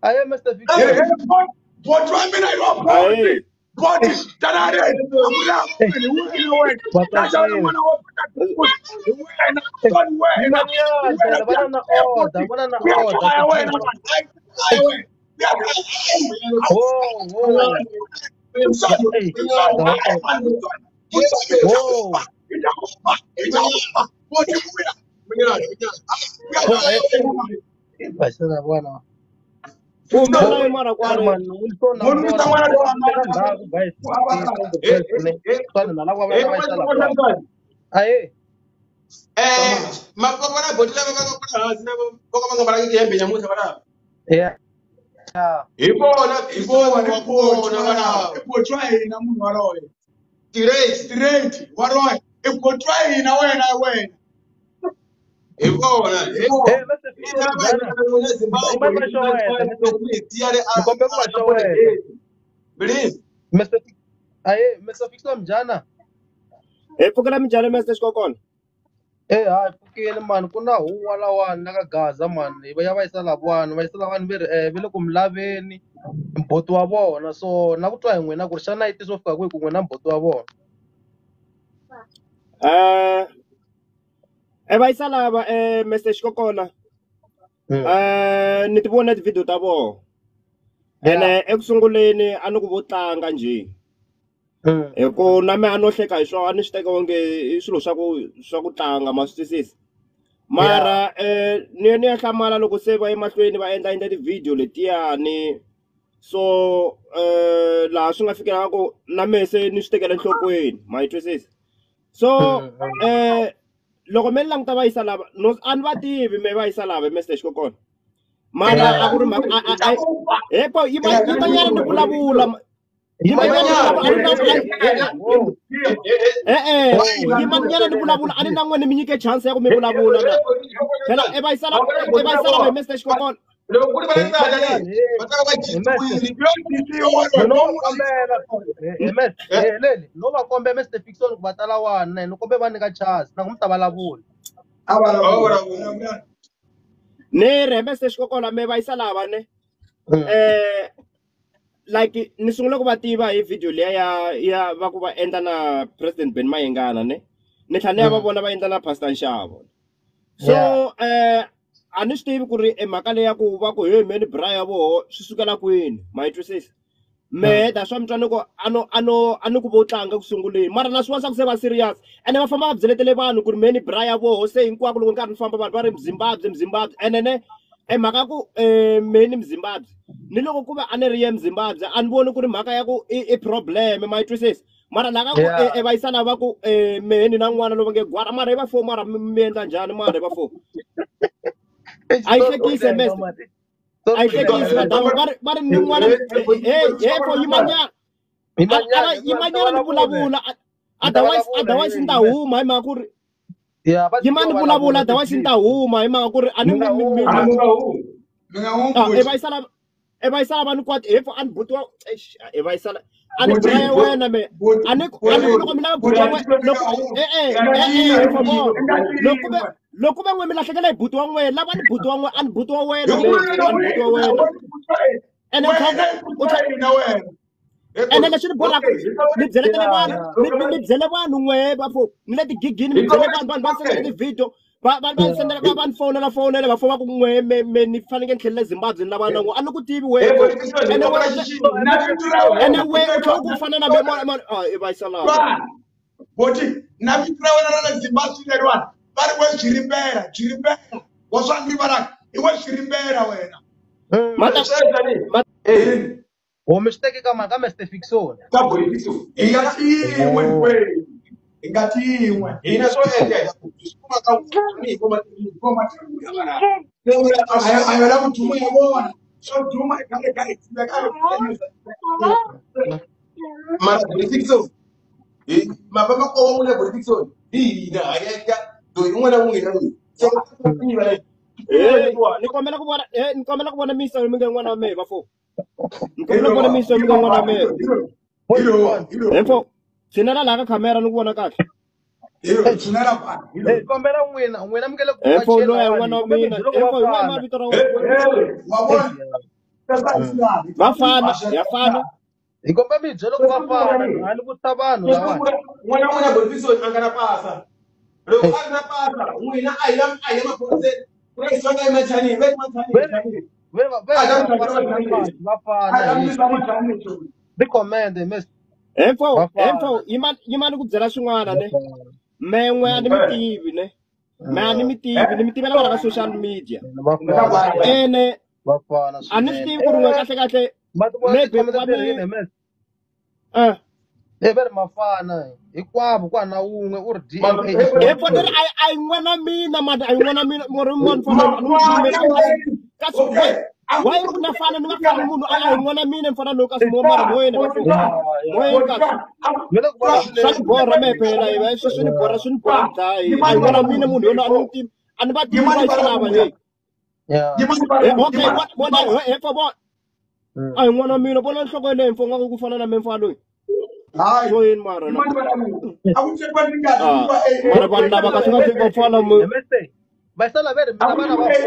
Aye, Mr. Fickson. But I mean, I don't Aye. but that I Imanyana, banana order, please. Whoa, whoa. Yeah, hey, oh, whoa. Pasana bwana. Pfumela mara kware. Man, ulitona mbona ndaku guys. Itongo guys ne. Sana nalakwa abana bayisala bwana. Aye. Mapokona bodi lava vakakura hasi navo voka vanga varaki kihembe nyamusa vanava Yeah. Yeah. ibona vapona vanava ipotwaina munhu waroye straight waroye ipotwaina wena ibona Hey, Mr. Fickson jana. Imani mashawete. Nikombe kwa mashawete. please Aye, Mr. Fickson jana. Pfukela minjhani message kokona? Hayi pfukile mani ku na huwa lawani na ka Gaza mani ya va yisa lavani ve le ku mi laveni mbhoti wa vona so na ku twa hi n'wina ku ri xana yi tiso fika kwihi ku n'wina mbhoti wa vona. Va yisa lava message kokona. Ni ti vona ti-video ta vona. Ene eku sunguleni a ni ku vo tlanga njhe. Ku na me a no hleka hi swona a ni swi teka onge i swilo swa ku tlanga ma swi twisisi. Mara ni ya hlamala loko se va emahlweni va endla ti-video letiyani so laha swi nga fikela ku na me se ni swi tekela enhlokweni ma yi twisisi. So loko me ni languta va yisa lava a ni va tivi me va yisa lava message kokona. Mara a ku ri mhaka yimanyana ni vulavula yimanyana ni vulavula a ni na n'wina mi nyike chance ya ku mi vulavula na phela va yisa lava hi message kokona. loko ku ri vanatala va ta va jisiwile leli no va kombe Mr. Fickson ku va tala wani ni kombe va nyika chance na ku mi ta vulavula. Ni re message kokona me va yisa lava ne like ni sungula ku va tiva hi video leya ya va ku va endla na President Ben Mayengana ne ni tlhela ni ya va vona va endla na Pastor Nxavo. So a ni swi tivi ku ri mhaka leya ku va ku he me ni bra ya voho swi sukela kwini ma yi twisisi me that's why mi twa ni ku a ni ku vo tlanga ku sunguleni mara na swin'wana swa ku se va serious ene va famba va byeletele vanhu ku ri me ni bra ya voho se hinkwako loko ni karhi ni famba vanhu va ri Mzimbabwe ene ne mhaka ku me ni Mzimbabwe ni loko ku va a ni ri ye Mzimbabwe a ni voni ku ri mhaka ya ku i problem ma yi twisisi mara laka ku va yisa lava ku me ni na n'wana loyi va nge Gwara mara hi va fo mara mi endla njhani mara hi va fo a yi hlekise meste a yi hlekisi vadama va ri ni n'wana fo yimanyana ni vulavula otherwise ni ta huma hi mhaka ku ri yimani ni vulavula otherwise ni ta huma hi mhaka ku ri a ni va yisa lava ni kwati hefo a ni butiwa va yisa a ni braya wena me a ni loko mi lava buti wa n'we loko va n'we mi lahlekela hi buti wa n'we lava ni buti wa n'we a ni buti wa wena a ni buti wa wena ene leswi ni bolaka ni byeletele vanhu ni byele vanhu n'we va fo ni le tigigini mi byele vanhu va sendela ti-video va sendela va ni fonela va fo va ku n'we me ni faneke ni tlhelele Zimbabwe ni lava na n'we a ni ku tivi wena ene we u tlhela ku fana na me i va yisa lava boti na vitra wena na Zimbabwe leriwani va ri we Jirimbera wa swa ngivaraka i we Jirimbera wena o mi swi teki ka Mr. Fickson ka Fickson ingati yin'we hina swo endla swi ka a yona ku duma ya vona swo duma mara Fickson mababa ko wa n'wina Fickson hina ayeka loyi un'wana na un'wana loyi se ni kombela ku vona misa mi nge n'wana wa mehe va fo ni kombela ku vona misa mi nge n'wana wa mehe hefo tshinela laha ka khamera ni ku vona kahle kombela n'wina mi nge le ku hefo loya n'wana wa mina hefo hi wa mavito ra wena Vafana, yafana. Ikomba mi byelo ku vafana ani ku ta vanhu lawa. N'wana wa Fickson a nga na pasa. Loko a ri na pasa, n'wina a hi ya maphoriseni. Ku ri swona emachanini, ve machanini. Vafana. Recommend miss. Emfo, imani ku byela swin'wana ne. Men'we a ni mi tivi ne. Me ni mi tivela vana ka social media. Ene Vafana. a ni swi tivi ku ri n'we kahle maybe mi va mi Ever mafana hikwavo kwana un'we u ri DNA. Emfo leri a yi n'wana mina mani a yi n'wana mina mori moni fana kasi why ku na fana ni nga fani munhu a yi n'wana mina mfana loko kasi mo mara moyeni va moyeni kasi swa ni borha me phela hi va swi ni borha dlayi a yi n'wana mina munhu yona a ni n'wi tivi a ni va tivi va yi lava leyi okay vona emfo vona a hi n'wana mina vona nhloko leyi mfo nga ku fana na me mfana loyi moyeni mara na mara vanhu lava kasi nga fika mfana mo Vai sala vere mina vana va 4.